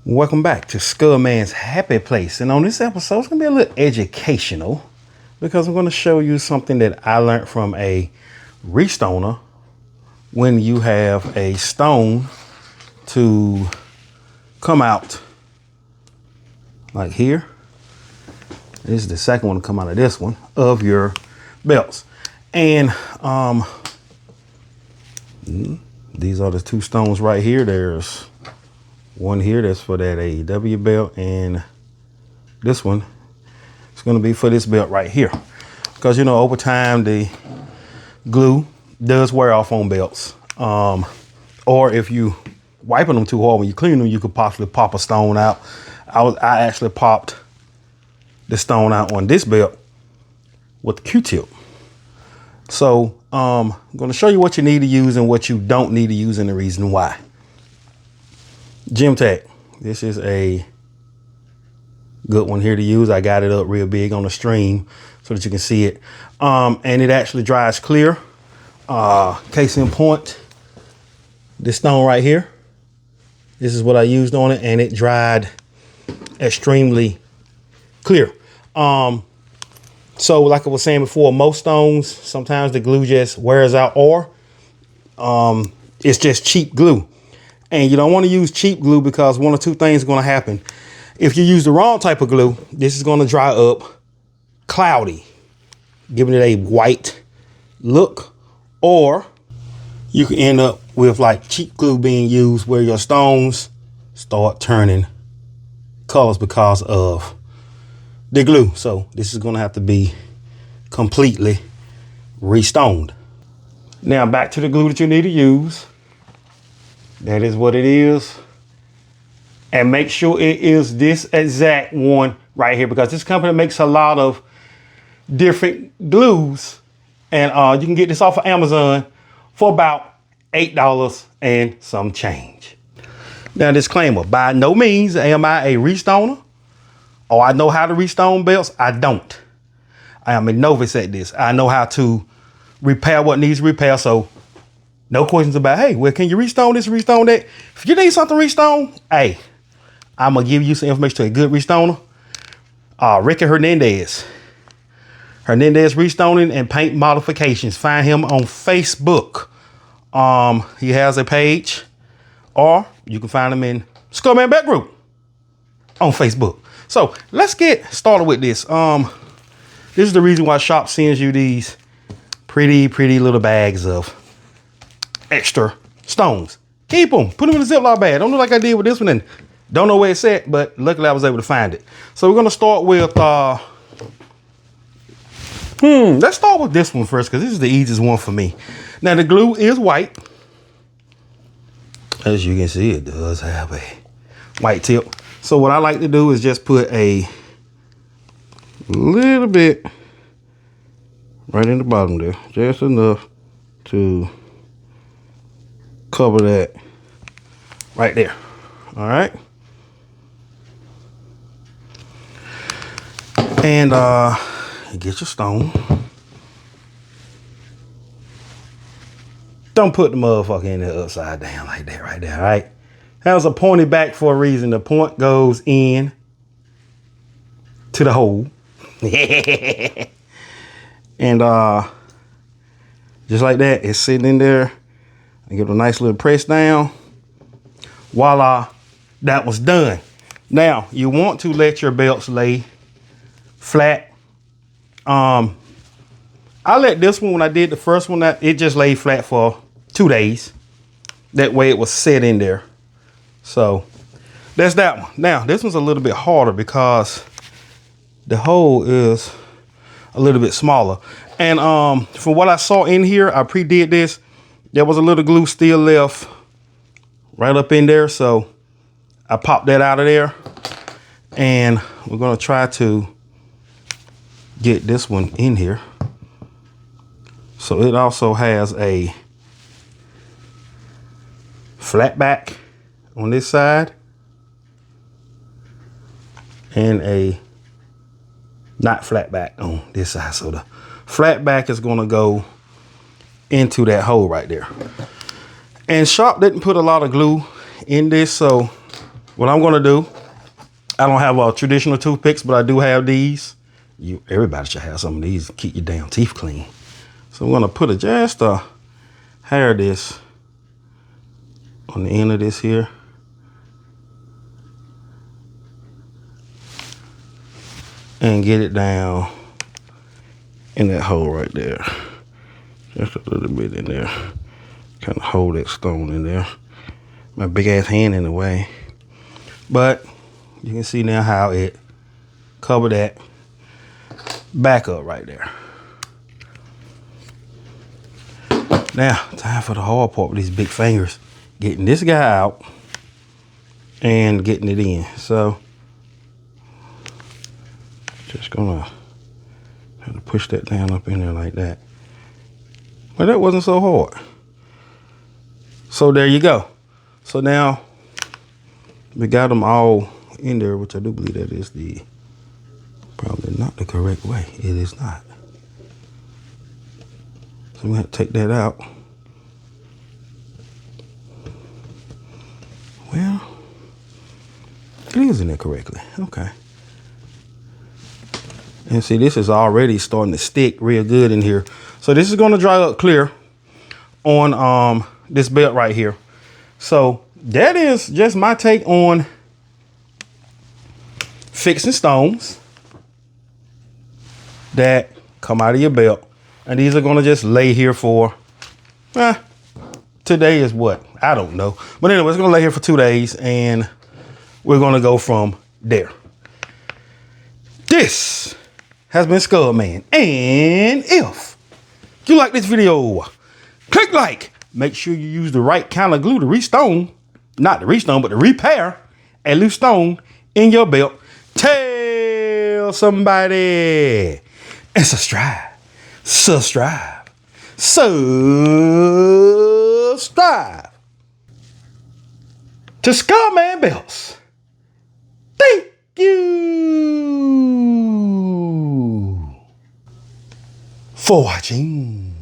Welcome back to Skullman's Happy Place. And on this episode, it's going to be a little educational because I'm going to show you something that I learned from a restoner when you have a stone to come out like here. This is the second one to come out of this one of your belts. And these are the two stones right here. There's one here that's for that AEW belt, and this one is going to be for this belt right here. Because, you know, over time the glue does wear off on belts. Or if you wiping them too hard when you clean them, you could possibly pop a stone out. I actually popped the stone out on this belt with the Q-tip. So I'm going to show you what you need to use and what you don't need to use and the reason why. Gem Tech. This is a good one here to use. I got it up real big on the stream so that you can see it. And it actually dries clear. Case in point, this stone right here. This is what I used on it, and it dried extremely clear. So like I was saying before, most stones, sometimes the glue just wears out, or it's just cheap glue. And you don't want to use cheap glue because one or two things are going to happen. If you use the wrong type of glue, this is going to dry up cloudy, giving it a white look, or you can end up with like cheap glue being used where your stones start turning colors because of the glue. So this is going to have to be completely restoned. Now back to the glue that you need to use. That is what it is. And make sure it is this exact one right here, because this company makes a lot of different glues. And you can get this off of Amazon for about $8 and some change. Now, disclaimer, by no means am I a restoner or I know how to restone belts. I don't. I am a novice at this. I know how to repair what needs repair. So no questions about, hey, well, can you restone this, restone that? If you need something restone, hey, I'm going to give you some information to a good restoner. Ricky Hernandez. Hernandez Restoning and Paint Modifications. Find him on Facebook. He has a page, or you can find him in Skullman Back Group on Facebook. So let's get started with this. This is the reason why Shop sends you these pretty little bags of extra stones. Keep them. Put them in a Ziploc bag. Don't do like I did with this one and don't know where it's at, but luckily I was able to find it. So we're going to start with, let's start with this one first because this is the easiest one for me. Now the glue is white. As you can see, it does have a white tip. So what I like to do is just put a little bit right in the bottom there. Just enough to cover that right there. All right. And get your stone. Don't put the motherfucker in there upside down like that right there. All right. Has a pointy back for a reason. The point goes in to the hole. And just like that, it's sitting in there. I give it a nice little press down. Voila, that was done. Now you want to let your belts lay flat. I let this one, when I did the first one, that it just laid flat for 2 days. That way it was set in there. So that's that one. Now this one's a little bit harder because the hole is a little bit smaller. And from what I saw in here, I pre-did this. There was a little glue still left right up in there. So I popped that out of there. And we're going to try to get this one in here. So it also has a flat back on this side and a not flat back on this side. So the flat back is going to go into that hole right there. And Sharp didn't put a lot of glue in this, so what I'm gonna do, I don't have traditional toothpicks, but I do have these. Everybody should have some of these to keep your damn teeth clean. So I'm gonna put just a hair of this on the end of this here. And get it down in that hole right there. Just a little bit in there. Kind of hold that stone in there. My big ass hand in the way. But you can see now how it covered that back up right there. Now, time for the hard part with these big fingers. Getting this guy out and getting it in. So, just gonna have to push that down up in there like that. But that wasn't so hard. So there you go. So now we got them all in there, which I do believe that is probably not the correct way. It is not. So I'm gonna have to take that out. Well, it is in there correctly. Okay. And see, this is already starting to stick real good in here. So this is gonna dry up clear on this belt right here. So that is just my take on fixing stones that come out of your belt. And these are gonna just lay here for, today is what? I don't know. But anyway, it's gonna lay here for 2 days and we're gonna go from there. This has been Skullman. And if you like this video, click like. Make sure you use the right kind of glue to restone, not to restone, but to repair a loose stone in your belt. Tell somebody and subscribe. Subscribe. Subscribe to Skullman Belts. Thank you for watching.